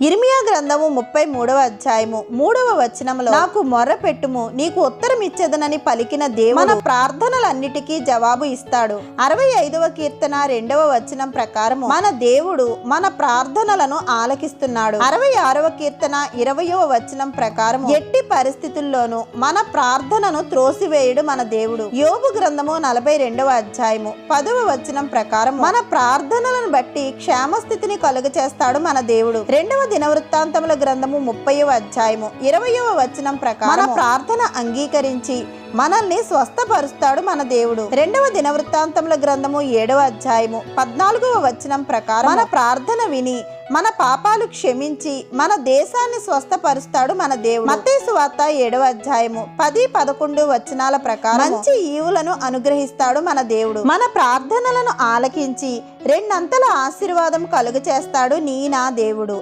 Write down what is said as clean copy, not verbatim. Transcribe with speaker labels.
Speaker 1: ఇర్మియా గ్రంథము 33వ అధ్యాయము 3వ వచనములో నాకు మొర్రపెట్టుము నీకు ఉత్తరం ఇచ్చేదనని పలికిన దేవుడు మన ప్రార్థనలన్నిటికీ జవాబు ఇస్తాడు. 65వ కీర్తన 2వ వచనం ప్రకారము మన దేవుడు మన ప్రార్థనలను ఆలకిస్తున్నాడు. 66వ కీర్తన 20వ వచనం ప్రకారము ఎట్టి పరిస్థితుల్లోనూ మన ప్రార్థనను త్రోసివేయుడు మన దేవుడు. యోబు గ్రంథము 42వ అధ్యాయము 10వ వచనం ప్రకారం మన ప్రార్థనలను బట్టి క్షేమస్థితిని కలుగచేస్తాడు మన దేవుడు. రెండవ దినవృత్తాంతముల గ్రంథము 30వ అధ్యాయము 20వ వచనం ప్రకారం మన ప్రార్థన అంగీకరించి మనల్ని స్వస్థపరుస్తాడు మన దేవుడు. రెండవ దినవృత్తాంతముల గ్రంథము 7వ అధ్యాయము 14వ వచనం ప్రకారం మన ప్రార్థన విని మన పాపాలు క్షమించి మన దేశాన్ని స్వస్థపరుస్తాడు మన దేవుడు. మత్తయి సువార్త 7వ అధ్యాయము 10-11 వచనాల ప్రకారం మంచి ఈవులను అనుగ్రహిస్తాడు మన దేవుడు. మన ప్రార్థనలను ఆలకించి రెండంతల ఆశీర్వాదం కలుగచేస్తాడు నీ నా దేవుడు.